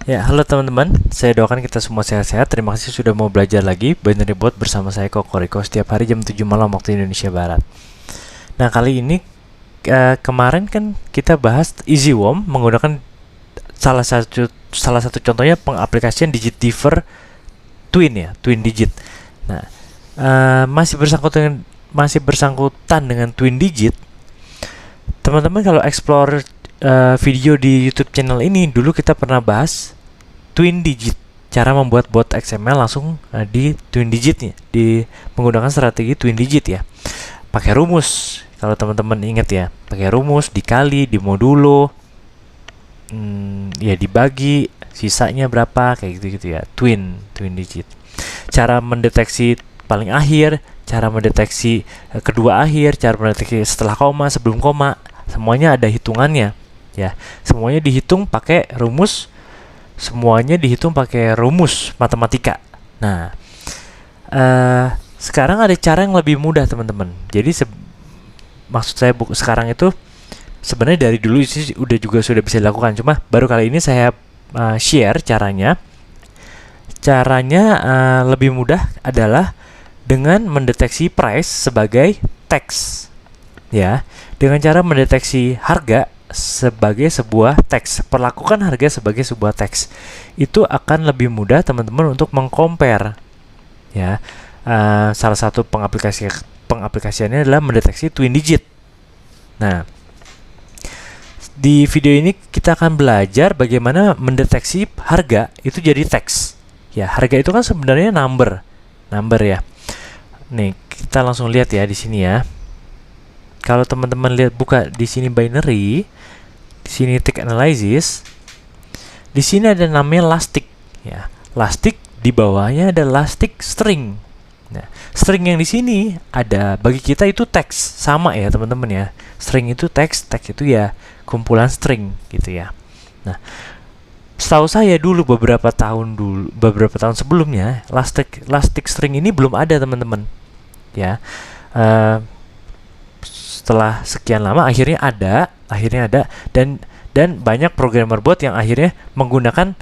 Ya, halo teman-teman. Saya doakan kita semua sehat-sehat. Terima kasih sudah mau belajar lagi Binary Bot bersama saya Kokoriko setiap hari jam 7 malam waktu Indonesia Barat. Nah, kali ini kemarin kan kita bahas EasyWorm menggunakan salah satu contohnya pengaplikasian digit differ twin ya, twin digit. Nah, masih bersangkutan dengan twin digit. Teman-teman kalau explore video di YouTube channel ini, dulu kita pernah bahas twin digit, cara membuat bot XML langsung di twin digitnya, di menggunakan strategi twin digit ya, pakai rumus. Kalau teman-teman ingat ya, pakai rumus, dikali, dimodulo, ya dibagi, sisanya berapa, kayak gitu ya, twin digit. Cara mendeteksi paling akhir, cara mendeteksi kedua akhir, cara mendeteksi setelah koma, sebelum koma, semuanya ada hitungannya ya. Semuanya dihitung pakai rumus, matematika. Nah, sekarang ada cara yang lebih mudah teman-teman. Jadi maksud saya sekarang itu sebenarnya dari dulu sih sudah bisa dilakukan, cuma baru kali ini saya share caranya. Lebih mudah adalah dengan mendeteksi price sebagai teks ya, dengan cara mendeteksi harga sebagai sebuah teks. Perlakukan harga sebagai sebuah teks. Itu akan lebih mudah teman-teman untuk mengcompare ya. Salah satu pengaplikasiannya adalah mendeteksi twin digit. Nah, di video ini kita akan belajar bagaimana mendeteksi harga itu jadi teks. Ya, harga itu kan sebenarnya number ya. Nih, kita langsung lihat ya di sini ya. Kalau teman-teman lihat, buka di sini binary, di sini tick analysis, di sini ada namanya lastic ya. Lastic, di bawahnya ada lastic string. Nah, string yang di sini ada, bagi kita itu teks, sama ya teman-teman ya. String itu teks itu ya kumpulan string gitu ya. Nah, setahu saya dulu beberapa tahun sebelumnya lastic string ini belum ada teman-teman ya. Setelah sekian lama akhirnya ada dan banyak programmer bot yang akhirnya menggunakan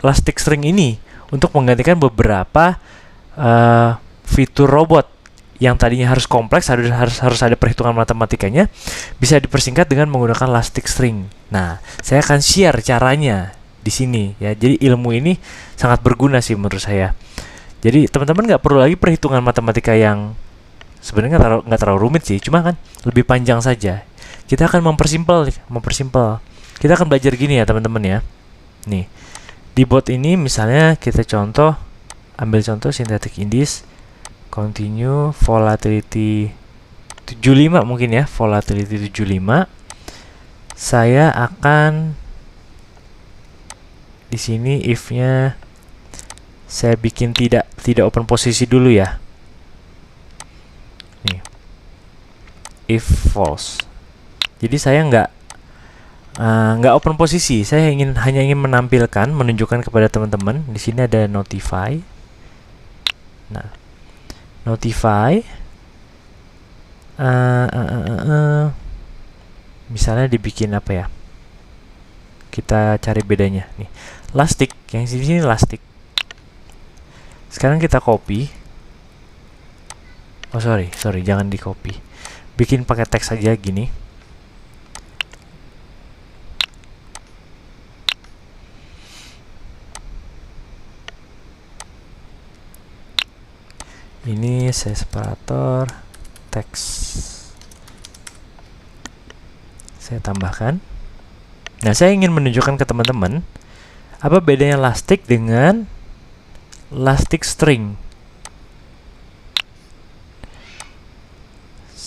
lastic string ini untuk menggantikan beberapa fitur robot yang tadinya harus kompleks, harus ada perhitungan matematikanya, bisa dipersingkat dengan menggunakan lastic string. Nah, saya akan share caranya di sini ya. Jadi ilmu ini sangat berguna sih menurut saya. Jadi teman-teman nggak perlu lagi perhitungan matematika yang sebenarnya nggak terlalu rumit sih, cuma kan lebih panjang saja. Kita akan mempersimpel. Kita akan belajar gini ya teman-teman ya. Nih, di bot ini misalnya kita ambil contoh synthetic indice, continue volatility 75 mungkin ya, volatility 75. Saya akan di sini if-nya saya bikin tidak open posisi dulu ya. Nih, if false. Jadi saya nggak open posisi. Saya hanya ingin menunjukkan kepada teman-teman. Di sini ada notify. Nah, notify. Misalnya dibikin apa ya? Kita cari bedanya. Nih, lastic. Yang di sini lastic. Sekarang kita copy. Oh sorry, jangan di copy. Bikin pakai teks aja gini. Ini saya separator teks. Saya tambahkan. Nah, saya ingin menunjukkan ke teman-teman apa bedanya lastic dengan lastic string.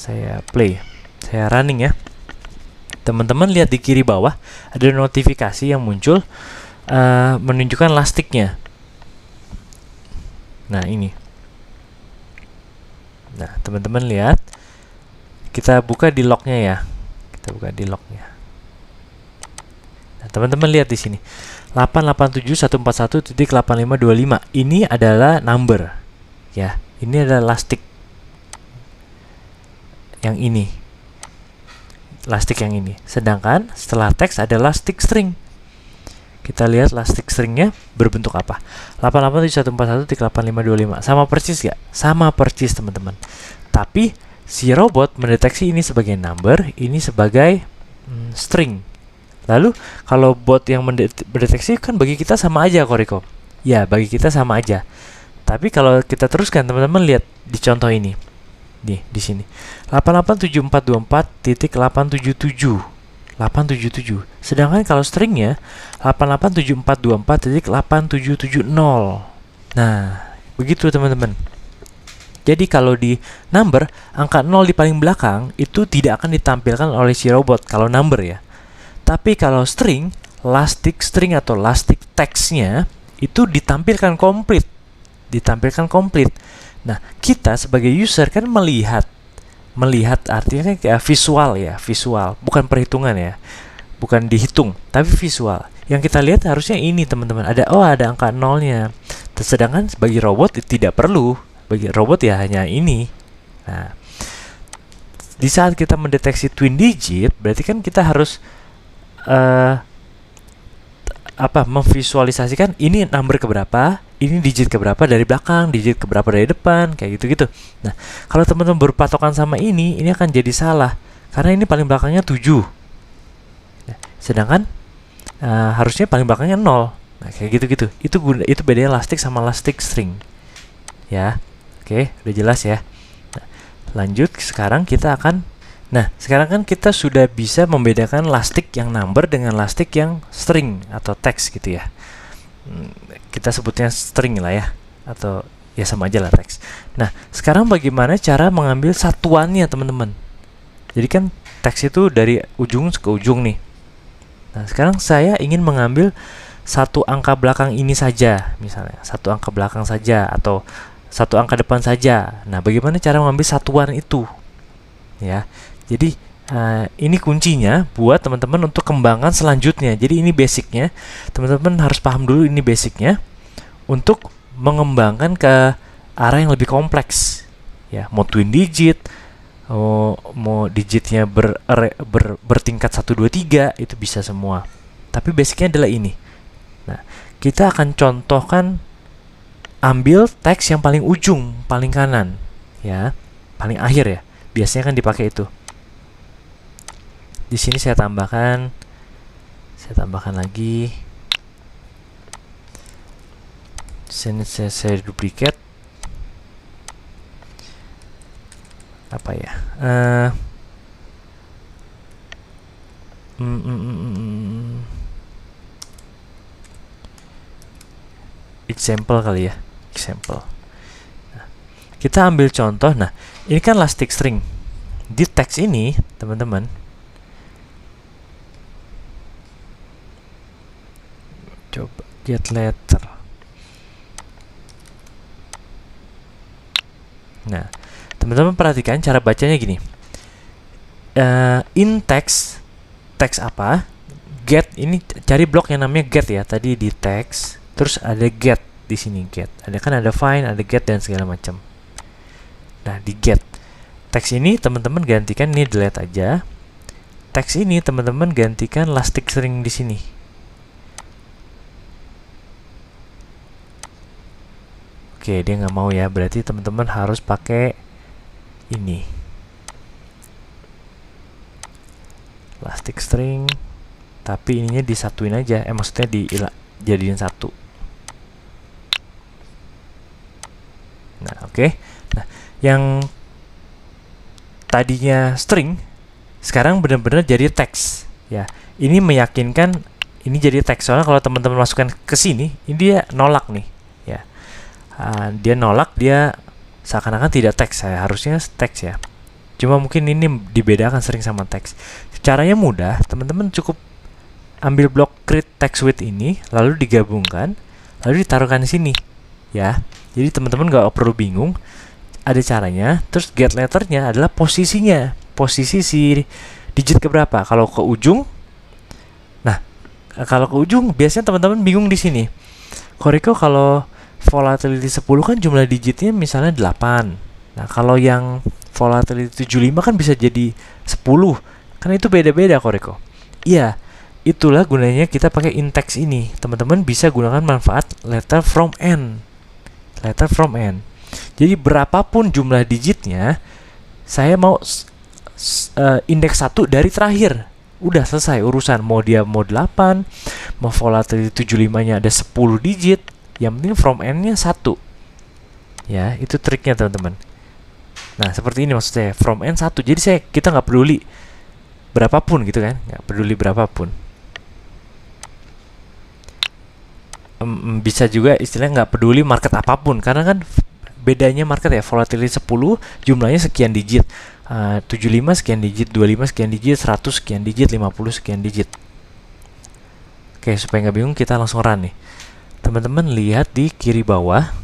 Saya play, saya running ya. Teman-teman lihat di kiri bawah ada notifikasi yang muncul menunjukkan lasticnya. Nah, ini. Nah, teman-teman lihat, kita buka di lognya ya. Nah, teman-teman lihat di sini 887.141.8525. Ini adalah number ya. Ini adalah lastic yang ini. Sedangkan setelah teks ada lastic string. Kita lihat elastic stringnya berbentuk apa. 887141.8525. Sama persis gak? Sama persis teman-teman. Tapi si robot mendeteksi ini sebagai number, ini sebagai string. Lalu kalau bot yang mendeteksi kan bagi kita sama aja Koriko. Ya, bagi kita sama aja. Tapi kalau kita teruskan teman-teman lihat di contoh ini. Nih, di sini. 887424.877. 877. Sedangkan kalau stringnya 887424.8770. Nah, begitu teman-teman. Jadi kalau di number, angka 0 di paling belakang itu tidak akan ditampilkan oleh si robot kalau number ya. Tapi kalau string, elastic string atau elastic text-nya itu ditampilkan komplit. Nah, kita sebagai user kan melihat artinya kan kayak visual ya, visual, bukan perhitungan ya, bukan dihitung, tapi visual. Yang kita lihat harusnya ini teman-teman, ada angka 0-nya. Sedangkan bagi robot tidak perlu, bagi robot ya hanya ini. Nah, di saat kita mendeteksi twin digit, berarti kan kita harus memvisualisasikan ini number keberapa, ini digit keberapa dari belakang, digit keberapa dari depan, kayak gitu-gitu. Nah, kalau teman-teman berpatokan sama ini akan jadi salah. Karena ini paling belakangnya 7. Nah, sedangkan harusnya paling belakangnya 0. Nah, kayak gitu-gitu. Itu bedanya elastic sama elastic string. Ya. Oke, udah jelas ya. Nah, lanjut sekarang kan kita sudah bisa membedakan elastic yang number dengan elastic yang string atau text gitu ya. Kita sebutnya string lah ya, atau ya sama aja lah teks. Nah, sekarang bagaimana cara mengambil satuannya teman-teman? Jadi kan teks itu dari ujung ke ujung nih. Nah, sekarang saya ingin mengambil satu angka belakang ini saja, misalnya satu angka belakang saja atau satu angka depan saja. Nah, bagaimana cara mengambil satuan itu? Ya, jadi ini kuncinya buat teman-teman untuk kembangkan selanjutnya. Jadi ini basicnya, teman-teman harus paham dulu ini basicnya untuk mengembangkan ke arah yang lebih kompleks. Ya, mau twin digit, mau digitnya bertingkat 1, 2, 3 itu bisa semua. Tapi basicnya adalah ini. Nah, kita akan contohkan ambil teks yang paling ujung, paling kanan, ya, paling akhir ya. Biasanya kan dipakai itu. Di sini saya tambahkan lagi. Sini saya duplicate. Apa ya? Example kali ya. Example. Nah, kita ambil contoh. Nah, ini kan elastic string. Di teks ini, teman-teman, coba get letter. Nah, teman-teman perhatikan cara bacanya gini. In text apa? Get, ini cari blok yang namanya get ya. Tadi di text, terus ada get di sini get. Ada find, ada get dan segala macam. Nah, di get teks ini teman-teman gantikan ini delete aja. Teks ini teman-teman gantikan elastic string di sini. Oke, dia nggak mau ya, berarti teman-teman harus pakai ini. Elastic string, tapi ininya disatuin aja, maksudnya jadiin satu. Nah, oke. Nah, yang tadinya string, sekarang benar-benar jadi teks. Ya, ini meyakinkan ini jadi teks. Soalnya kalau teman-teman masukkan ke sini, ini dia nolak nih. Ya. Dia nolak, dia seakan-akan tidak teks. Harusnya teks ya, cuma mungkin ini dibedakan sering sama teks. Caranya mudah, teman-teman cukup ambil blok create text with ini, lalu digabungkan, lalu ditaruhkan di sini ya. Jadi teman-teman nggak perlu bingung, ada caranya. Terus get letternya adalah posisinya, posisi si digit keberapa. Kalau ke ujung, nah kalau ke ujung biasanya teman-teman bingung di sini. Koriko kalau volatility 10 kan jumlah digitnya misalnya 8. Nah, kalau yang volatility 75 kan bisa jadi 10. Kan itu beda-beda Koriko. Iya, itulah gunanya kita pakai in-text ini. Teman-teman bisa gunakan manfaat letter from n. Letter from n. Jadi berapapun jumlah digitnya, saya mau indeks 1 dari terakhir. Udah selesai urusan. Mau dia mau 8, mau volatility 75-nya ada 10 digit, yang penting from n-nya 1. Ya, itu triknya teman-teman. Nah, seperti ini maksudnya, from n 1. Jadi kita nggak peduli berapapun gitu kan, nggak peduli berapapun. Bisa juga istilahnya nggak peduli market apapun, karena kan bedanya market ya, volatility 10 jumlahnya sekian digit, 75 sekian digit, 25 sekian digit, 100 sekian digit, 50 sekian digit. Oke, supaya nggak bingung kita langsung run nih. Teman-teman lihat di kiri bawah.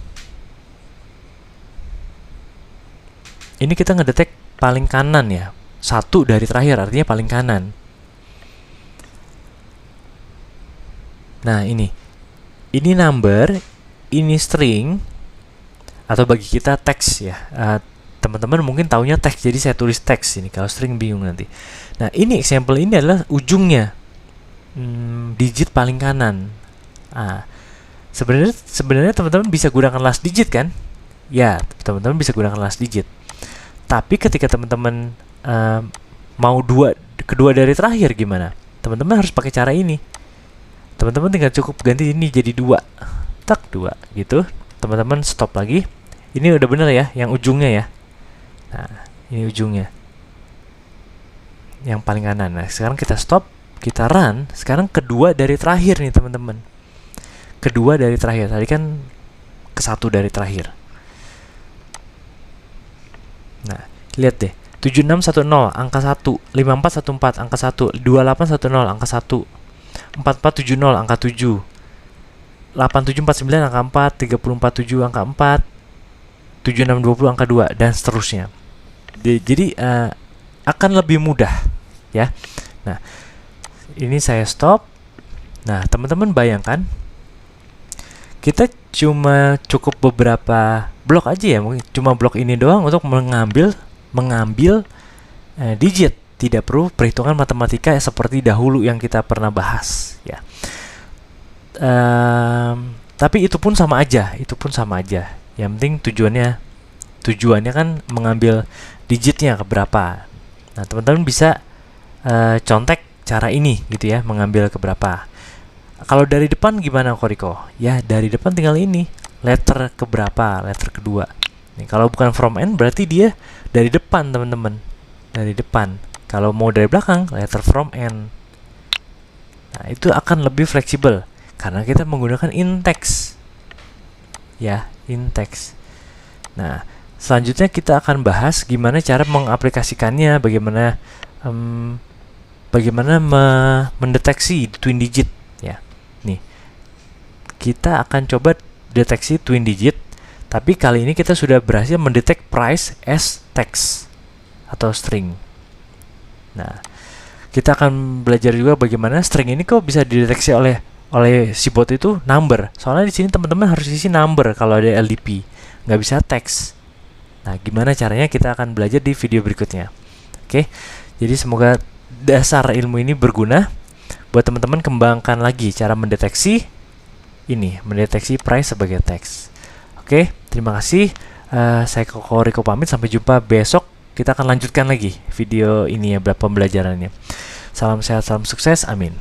Ini kita ngedetek paling kanan ya, 1 dari terakhir, artinya paling kanan. Nah, ini number, ini string, atau bagi kita teks ya. Teman-teman mungkin taunya teks, jadi saya tulis teks ini. Kalau string bingung nanti. Nah, ini example ini adalah ujungnya, digit paling kanan. Sebenarnya teman-teman bisa gunakan last digit kan? Ya, teman-teman bisa gunakan last digit. Tapi ketika teman-teman mau kedua dari terakhir gimana? Teman-teman harus pakai cara ini. Teman-teman tinggal cukup ganti ini jadi 2. Tak 2 gitu. Teman-teman stop lagi. Ini udah bener ya, yang ujungnya ya. Nah, ini ujungnya. Yang paling kanan. Nah, sekarang kita stop, kita run. Sekarang kedua dari terakhir nih teman-teman. Kedua dari terakhir. Tadi kan ke 1 dari terakhir. Nah, lihat deh. 7610 angka 1, 5414 angka 1, 2810 angka 1, 4470 angka 7, 8749 angka 4, 3047 angka 4, 7620 angka 2, dan seterusnya. Jadi akan lebih mudah ya. Nah, ini saya stop. Nah, teman-teman bayangkan kita cuma cukup beberapa blok aja ya, mungkin cuma blok ini doang untuk mengambil digit. Tidak perlu perhitungan matematika seperti dahulu yang kita pernah bahas ya. Tapi itu pun sama aja, Yang penting tujuannya kan mengambil digitnya ke berapa. Nah, teman-teman bisa contek cara ini gitu ya, mengambil ke berapa. Kalau dari depan gimana Koriko? Ya, dari depan tinggal ini, letter ke berapa, letter kedua. Nih, kalau bukan from n berarti dia dari depan, teman-teman. Dari depan. Kalau mau dari belakang, letter from n. Nah, itu akan lebih fleksibel karena kita menggunakan in-text. Ya, in-text. Nah, selanjutnya kita akan bahas gimana cara mengaplikasikannya, bagaimana mendeteksi twin digit ya. Nih, kita akan coba deteksi twin digit, tapi kali ini kita sudah berhasil mendetek price as text atau string. Nah, kita akan belajar juga bagaimana string ini kok bisa dideteksi oleh si bot itu number. Soalnya di sini teman-teman harus isi number kalau ada LDP, nggak bisa teks. Nah, gimana caranya kita akan belajar di video berikutnya. Oke, jadi semoga dasar ilmu ini berguna buat teman-teman. Kembangkan lagi cara mendeteksi price sebagai teks. Oke, terima kasih. Saya Koriko pamit, sampai jumpa besok. Kita akan lanjutkan lagi video ini ya, pembelajarannya. Salam sehat, salam sukses, amin.